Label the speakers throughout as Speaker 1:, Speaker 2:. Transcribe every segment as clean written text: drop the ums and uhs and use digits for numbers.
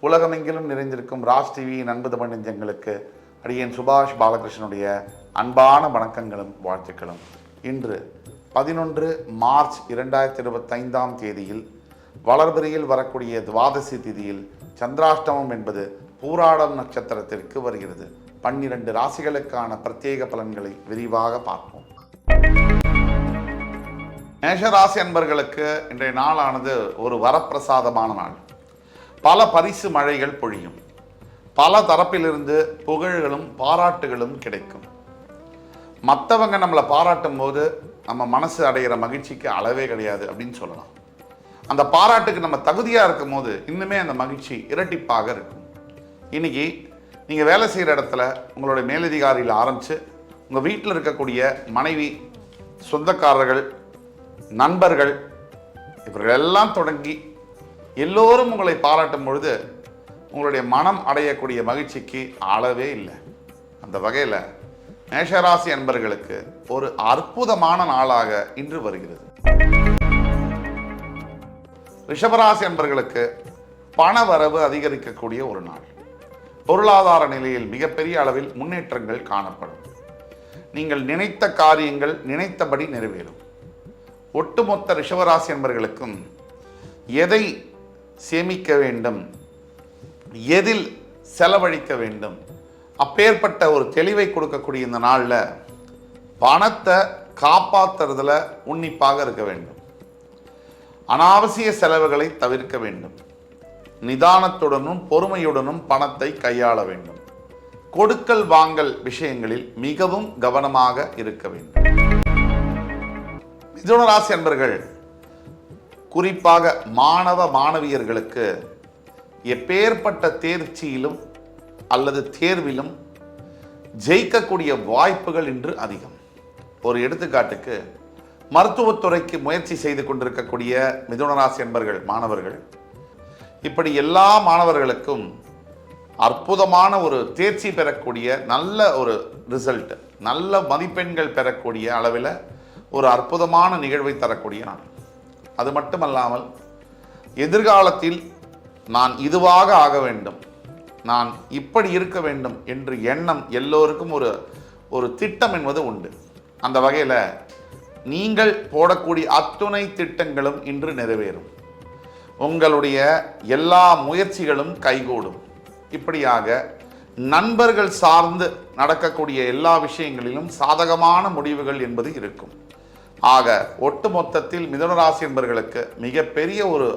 Speaker 1: உலகமெங்கிலும் நிறைந்திருக்கும் ராஜ் டிவி அன்பு தமிழ் நெஞ்சங்களுக்கு அடியேன் சுபாஷ் பாலகிருஷ்ணனுடைய அன்பான வணக்கங்களும் வாழ்த்துக்களும். இன்று 11 மார்ச் 2025 தேதியில் வளர்பிறையில் வரக்கூடிய துவாதசி திதியில் சந்திராஷ்டமம் என்பது பூராடம் நட்சத்திரத்திற்கு வருகிறது. 12 ராசிகளுக்கான பிரத்யேக பலன்களை விரிவாக பார்ப்போம். மேஷராசி அன்பர்களுக்கு இன்றைய நாளானது ஒரு வரப்பிரசாதமான நாள். பல பரிசு மழைகள் பொழியும். பல தரப்பிலிருந்து புகழ்களும் பாராட்டுகளும் கிடைக்கும். மற்றவங்க நம்மளை பாராட்டும் போது நம்ம மனசு அடைகிற மகிழ்ச்சிக்கு அளவே கிடையாது அப்படின்னு சொல்லலாம். அந்த பாராட்டுக்கு நம்ம தகுதியாக இருக்கும் போது இன்னுமே அந்த மகிழ்ச்சி இரட்டிப்பாக இருக்கும். இன்னைக்கு நீங்கள் வேலை செய்கிற இடத்துல உங்களுடைய மேலதிகாரியில் ஆரம்பித்து உங்கள் வீட்டில் இருக்கக்கூடிய மனைவி, சொந்தக்காரர்கள், நண்பர்கள், இவர்கள் எல்லாம் தொடங்கி எல்லோரும் உங்களை பாராட்டும் பொழுது உங்களுடைய மனம் அடையக்கூடிய மகிழ்ச்சிக்கு அளவே இல்லை. அந்த வகையில் மேஷராசி அன்பர்களுக்கு ஒரு அற்புதமான நாளாக இன்று வருகிறது. ரிஷபராசி அன்பர்களுக்கு பண வரவு அதிகரிக்கக்கூடிய ஒரு நாள். பொருளாதார நிலையில் மிகப்பெரிய அளவில் முன்னேற்றங்கள் காணப்படும். நீங்கள் நினைத்த காரியங்கள் நினைத்தபடி நிறைவேறும். ஒட்டுமொத்த ரிஷபராசி அன்பர்களுக்கும் எதை சேமிக்க வேண்டும், எதில் செலவழிக்க வேண்டும், அப்பேற்பட்ட ஒரு தெளிவை கொடுக்கக்கூடிய இந்த நாளில் பணத்தை காப்பாற்றுறதுல உன்னிப்பாக இருக்க வேண்டும். அனாவசிய செலவுகளை தவிர்க்க வேண்டும். நிதானத்துடனும் பொறுமையுடனும் பணத்தை கையாள வேண்டும். கொடுக்கல் வாங்கல் விஷயங்களில் மிகவும் கவனமாக இருக்க வேண்டும். மிதுன ராசி அன்பர்கள், குறிப்பாக மாணவ மாணவியர்களுக்கு எப்பேற்பட்ட தேர்ச்சியிலும் அல்லது தேர்விலும் ஜெயிக்கக்கூடிய வாய்ப்புகள் இன்று அதிகம். ஒரு எடுத்துக்காட்டுக்கு, மருத்துவத்துறைக்கு முயற்சி செய்து கொண்டிருக்கக்கூடிய மிதுனராசி அன்பர்கள் மாணவர்கள், இப்படி எல்லா மாணவர்களுக்கும் அற்புதமான ஒரு தேர்ச்சி பெறக்கூடிய நல்ல ஒரு ரிசல்ட், நல்ல மதிப்பெண்கள் பெறக்கூடிய அளவில் ஒரு அற்புதமான நிகழ்வை தரக்கூடிய நாள். அது மட்டுமல்லாமல் எதிர்காலத்தில் நான் இதுவாக ஆக வேண்டும், நான் இப்படி இருக்க வேண்டும் என்று எண்ணம் எல்லோருக்கும் ஒரு திட்டம் என்பது உண்டு. அந்த வகையில் நீங்கள் போடக்கூடிய அத்துணை திட்டங்களும் இன்று நிறைவேறும். உங்களுடைய எல்லா முயற்சிகளும் கைகூடும். இப்படியாக நண்பர்கள் சார்ந்து நடக்கக்கூடிய எல்லா விஷயங்களிலும் சாதகமான முடிவுகள் என்பது இருக்கும். ஆக ஒட்டுமொத்தத்தில் மிதுனராசி என்பவர்களுக்கு மிகப்பெரிய ஒரு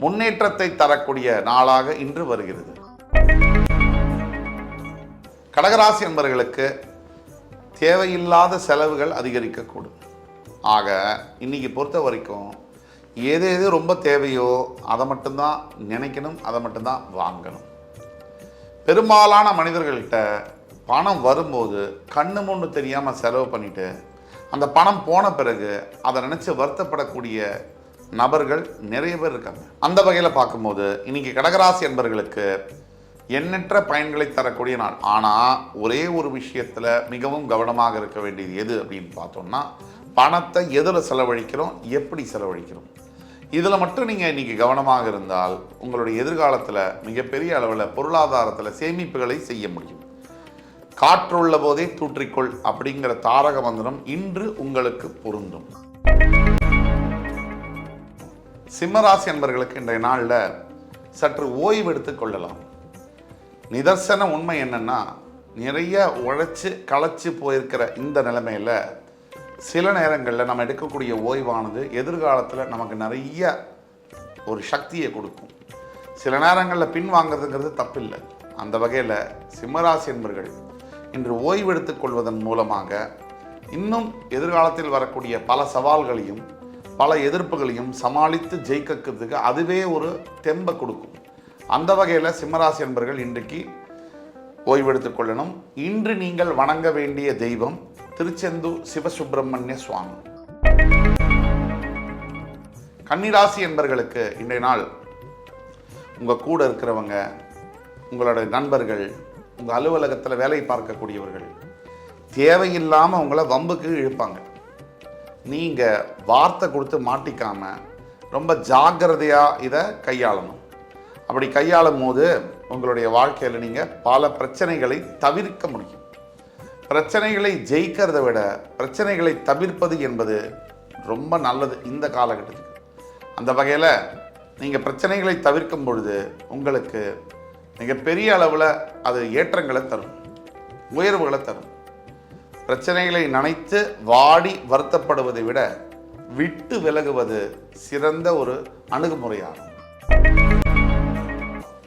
Speaker 1: முன்னேற்றத்தை தரக்கூடிய நாளாக இன்று வருகிறது. கடகராசி என்பவர்களுக்கு தேவையில்லாத செலவுகள் அதிகரிக்கக்கூடும். ஆக இன்னைக்கு பொறுத்த வரைக்கும் எது எது ரொம்ப தேவையோ அதை மட்டும்தான் நினைக்கணும், அதை மட்டும்தான் வாங்கணும். பெரும்பாலான மனிதர்கள்ட்ட பணம் வரும்போது கண்ணு முன்னு தெரியாமல் செலவு பண்ணிட்டு அந்த பணம் போன பிறகு அதை நினச்சி வருத்தப்படக்கூடிய நபர்கள் நிறைய பேர் இருக்காங்க. அந்த வகையில் பார்க்கும்போது இன்னைக்கு கடகராசி என்பவர்களுக்கு எண்ணற்ற பயன்களை தரக்கூடிய நாள். ஆனால் ஒரே ஒரு விஷயத்தில் மிகவும் கவனமாக இருக்க வேண்டியது எது அப்படின்னு பார்த்தோம்னா, பணத்தை எதில் செலவழிக்கிறோம், எப்படி செலவழிக்கிறோம். இதில் மட்டும் நீங்கள் இன்றைக்கி கவனமாக இருந்தால் உங்களுடைய எதிர்காலத்தில் மிகப்பெரிய அளவில் பொருளாதாரத்தில் சேமிப்புகளை செய்ய முடியும். காற்றுள்ள போதே தூற்றிக்கொள் அப்படிங்கிற தாரக மந்திரம் இன்று உங்களுக்கு பொருந்தும். சிம்மராசி என்பவர்களுக்கு இன்றைய நாளில் சற்று ஓய்வு எடுத்துக் கொள்ளலாம். நிதர்சன உண்மை என்னன்னா, நிறைய உழைச்சி களைச்சி போயிருக்கிற இந்த நிலைமையில் சில நேரங்களில் நம்ம எடுக்கக்கூடிய ஓய்வானது எதிர்காலத்தில் நமக்கு நிறைய ஒரு சக்தியை கொடுக்கும். சில நேரங்களில் பின்வாங்கிறதுங்கிறது தப்பில்லை. அந்த வகையில் சிம்மராசி என்பவர்கள் இன்று ஓய்வு எடுத்துக் கொள்வதன் மூலமாக இன்னும் எதிர்காலத்தில் வரக்கூடிய பல சவால்களையும் பல எதிர்ப்புகளையும் சமாளித்து ஜெயிக்கிறதுக்கு அதுவே ஒரு தெம்பை கொடுக்கும். அந்த வகையில் சிம்மராசி என்பவர்கள் இன்றைக்கு ஓய்வு எடுத்துக் கொள்ளணும். இன்று நீங்கள் வணங்க வேண்டிய தெய்வம் திருச்செந்தூர் சிவசுப்பிரமணிய சுவாமி. கன்னிராசி என்பவர்களுக்கு இன்றைய நாள் உங்கள் கூட இருக்கிறவங்க, உங்களுடைய நண்பர்கள், உங்கள் அலுவலகத்தில் வேலை பார்க்கக்கூடியவர்கள் தேவையில்லாமல் உங்களை வம்புக்கு இழுப்பாங்க. நீங்கள் வார்த்தை கொடுத்து மாட்டிக்காமல் ரொம்ப ஜாக்கிரதையாக இதை கையாளணும். அப்படி கையாளும் போது உங்களுடைய வாழ்க்கையில் நீங்கள் பல பிரச்சனைகளை தவிர்க்க முடியும். பிரச்சனைகளை ஜெயிக்கிறத விட பிரச்சனைகளை தவிர்ப்பது என்பது ரொம்ப நல்லது இந்த காலகட்டத்துக்கு. அந்த வகையில் நீங்கள் பிரச்சனைகளை தவிர்க்கும் பொழுது உங்களுக்கு மிகப்பெரிய அளவில் அது ஏற்றங்களை தரும், உயர்வுகளை தரும். பிரச்சனைகளை நினைத்து வாடி வருத்தப்படுவதை விட விட்டு விலகுவது சிறந்த ஒரு அணுகுமுறையாகும்.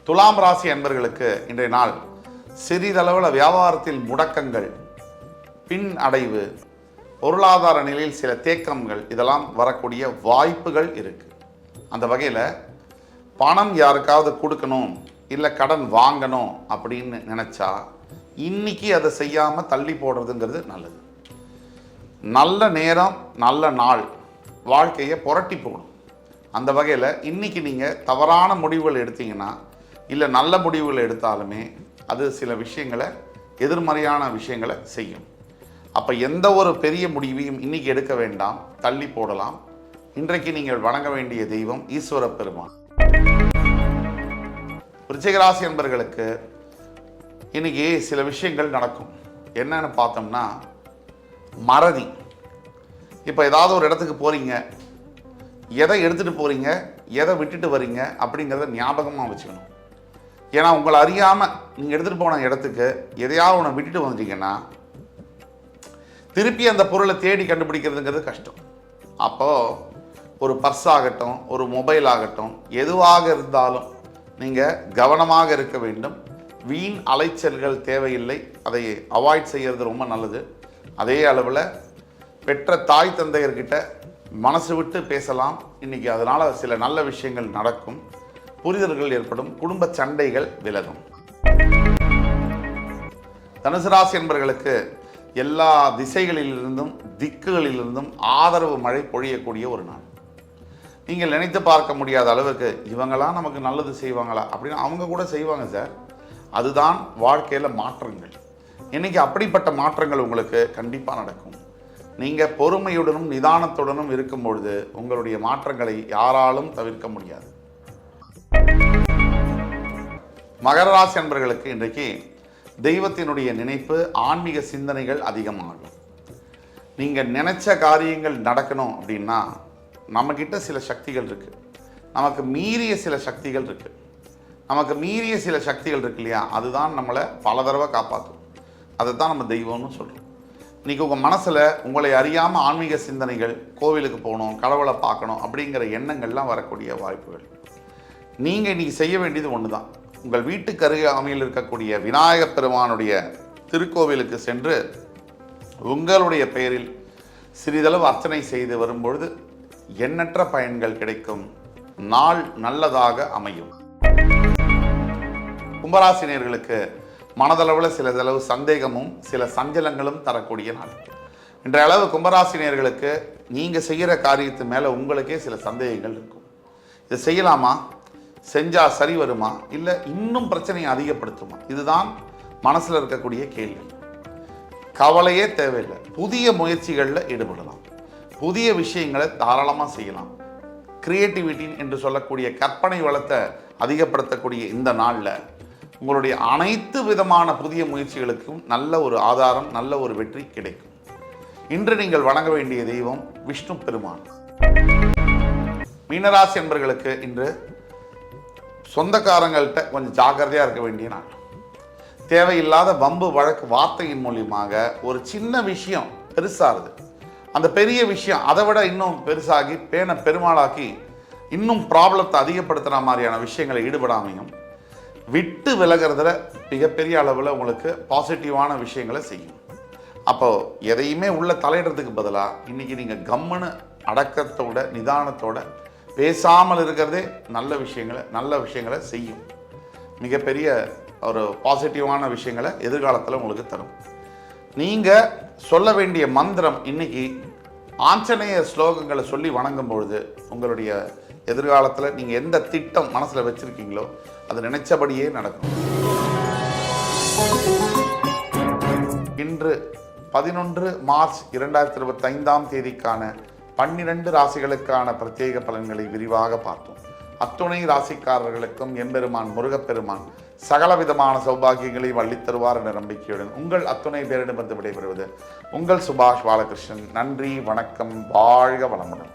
Speaker 1: துலாம் ராசி அன்பர்களுக்கு இன்றைய நாள் சிறிதளவில் வியாபாரத்தில் முடக்கங்கள், பின் அடைவு, பொருளாதார நிலையில் சில தேக்கங்கள் இதெல்லாம் வரக்கூடிய வாய்ப்புகள் இருக்கு. அந்த வகையில் பணம் யாருக்காவது கொடுக்கணும் இல்லை கடன் வாங்கணும் அப்படின்னு நினச்சா இன்னைக்கு அதை செய்யாமல் தள்ளி போடுறதுங்கிறது நல்லது. நல்ல நேரம் நல்ல நாள் வாழ்க்கையை புரட்டி போடும். அந்த வகையில் இன்னைக்கு நீங்கள் தவறான முடிவுகள் எடுத்தீங்கன்னா இல்லை நல்ல முடிவுகள் எடுத்தாலுமே அது சில விஷயங்களை எதிர்மறையான விஷயங்களை செய்யும். அப்போ எந்த ஒரு பெரிய முடிவையும் இன்னைக்கு எடுக்க வேண்டாம், தள்ளி போடலாம். இன்றைக்கு நீங்கள் வணங்க வேண்டிய தெய்வம் ஈஸ்வர பெருமான். விருச்சிக ராசி என்பவர்களுக்கு இன்னைக்கு சில விஷயங்கள் நடக்கும். என்னன்னு பார்த்தோம்னா மறதி. இப்போ ஏதாவது ஒரு இடத்துக்கு போகிறீங்க, எதை எடுத்துகிட்டு போகிறீங்க, எதை விட்டுட்டு வரீங்க அப்படிங்கிறத ஞாபகமாக வச்சுக்கணும். ஏன்னா உங்களை அறியாமல் நீங்கள் எடுத்துகிட்டு போன இடத்துக்கு எதையாவது ஒன்று விட்டுட்டு வந்துட்டீங்கன்னா திருப்பி அந்த பொருளை தேடி கண்டுபிடிக்கிறதுங்கிறது கஷ்டம். அப்போது ஒரு பர்ஸ் ஆகட்டும், ஒரு மொபைல் ஆகட்டும், எதுவாக இருந்தாலும் நீங்கள் கவனமாக இருக்க வேண்டும். வீண் அலைச்சல்கள் தேவையில்லை, அதை அவாய்ட் செய்கிறது ரொம்ப நல்லது. அதே அளவில் பெற்ற தாய் தந்தையர்கிட்ட மனசு விட்டு பேசலாம் இன்றைக்கி. அதனால் சில நல்ல விஷயங்கள் நடக்கும், புரிதல்கள் ஏற்படும், குடும்ப சண்டைகள் விலகும். தனுசு ராசி என்பவர்களுக்கு எல்லா திசைகளிலிருந்தும் திக்குகளிலிருந்தும் ஆதரவு மழை பொழியக்கூடிய ஒரு நாள். நீங்கள் நினைத்து பார்க்க முடியாத அளவுக்கு இவங்களாம் நமக்கு நல்லது செய்வாங்களா அப்படின்னு அவங்க கூட செய்வாங்க சார். அதுதான் வாழ்க்கையில் மாற்றங்கள். இன்றைக்கி அப்படிப்பட்ட மாற்றங்கள் உங்களுக்கு கண்டிப்பாக நடக்கும். நீங்கள் பொறுமையுடனும் நிதானத்துடனும் இருக்கும் பொழுது உங்களுடைய மாற்றங்களை யாராலும் தவிர்க்க முடியாது. மகர ராசி அன்பர்களுக்கு இன்றைக்கு தெய்வத்தினுடைய நினைப்பு, ஆன்மீக சிந்தனைகள் அதிகமாகும். நீங்கள் நினைச்ச காரியங்கள் நடக்கணும் அப்படின்னா நம்மக்கிட்ட சில சக்திகள் இருக்குது, நமக்கு மீறிய சில சக்திகள் இருக்குது. நமக்கு மீறிய சில சக்திகள் இருக்கு இல்லையா, அதுதான் நம்மளை பல தடவை காப்பாற்றும். அதை தான் நம்ம தெய்வம்னு சொல்கிறோம். இன்றைக்கி உங்கள் மனசில் உங்களை அறியாமல் ஆன்மீக சிந்தனைகள், கோவிலுக்கு போகணும், கடவுளை பார்க்கணும் அப்படிங்கிற எண்ணங்கள்லாம் வரக்கூடிய வாய்ப்புகள். நீங்கள் இன்றைக்கி செய்ய வேண்டியது ஒன்று தான். உங்கள் வீட்டுக்கு அருகாமையில் இருக்கக்கூடிய விநாயகப் பெருமானுடைய திருக்கோவிலுக்கு சென்று உங்களுடைய பெயரில் சிறிதளவு அர்ச்சனை செய்து வரும்பொழுது எண்ணற்ற பயன்கள் கிடைக்கும். நாள் நல்லதாக அமையும். கும்பராசினியர்களுக்கு மனதளவில் சிலதளவு சந்தேகமும் சில சஞ்சலங்களும் தரக்கூடிய நாள். இன்றைய அளவு கும்பராசினியர்களுக்கு நீங்கள் செய்கிற காரியத்து மேலே உங்களுக்கே சில சந்தேகங்கள் இருக்கும். இது செய்யலாமா, செஞ்சால் சரி வருமா, இல்லை இன்னும் பிரச்சனையை அதிகப்படுத்துமா, இதுதான் மனசில் இருக்கக்கூடிய கேள்வி. கவலையே தேவையில்லை, புதிய முயற்சிகளில் ஈடுபடலாம், புதிய விஷயங்களை தாராளமாக செய்யலாம். கிரியேட்டிவிட்டி என்று சொல்லக்கூடிய கற்பனை வளத்தை அதிகப்படுத்தக்கூடிய இந்த நாளில் உங்களுடைய அனைத்து விதமான புதிய முயற்சிகளுக்கும் நல்ல ஒரு ஆதாரம், நல்ல ஒரு வெற்றி கிடைக்கும். இன்று நீங்கள் வணங்க வேண்டிய தெய்வம் விஷ்ணு பெருமான். மீனராசி என்பவர்களுக்கு இன்று சொந்தக்காரங்கள்கிட்ட கொஞ்சம் ஜாக்கிரதையாக இருக்க வேண்டிய நாள். தேவையில்லாத வம்பு வழக்கு வார்த்தையின் மூலியமாக ஒரு சின்ன விஷயம் பெருசாகுது. அந்த பெரிய விஷயம் அதை விட இன்னும் பெருசாகி பெருமாளாக்கி இன்னும் ப்ராப்ளத்தை அதிகப்படுத்துகிற மாதிரியான விஷயங்களை ஈடுபடாமையும் விட்டு விலகிறதுல மிகப்பெரிய அளவில் உங்களுக்கு பாசிட்டிவான விஷயங்களை செய்யும். அப்போது எதையுமே உள்ள தலையிடுறதுக்கு பதிலாக இன்றைக்கி நீங்கள் கம்முன்னு அடக்கத்தோட நிதானத்தோட பேசாமல் இருக்கிறதே நல்ல விஷயங்களை செய்யும். மிகப்பெரிய ஒரு பாசிட்டிவான விஷயங்களை எதிர்காலத்தில் உங்களுக்கு தரும். நீங்கள் சொல்ல வேண்டிய மந்திரம் இன்னைக்கு ஆஞ்சநேய ஸ்லோகங்களை சொல்லி வணங்கும் பொழுது உங்களுடைய எதிர்காலத்தில் நீங்கள் எந்த திட்டம் மனசில் வச்சுருக்கீங்களோ அது நினைச்சபடியே நடக்கும். இன்று 11 மார்ச் 2025 தேதிக்கான 12 ராசிகளுக்கான பிரத்யேக பலன்களை விரிவாக பார்த்தோம். அத்துணை ராசிக்காரர்களுக்கும் எம்பெருமான் முருகப்பெருமான் சகல விதமான சௌபாகியங்களையும் அள்ளித்தருவார் என்ற நம்பிக்கையுடன் உங்கள் அத்துணை பேரிடமிருந்து விடைபெறுவது உங்கள் சுபாஷ் பாலகிருஷ்ணன். நன்றி, வணக்கம், வாழ்க வளமுடன்.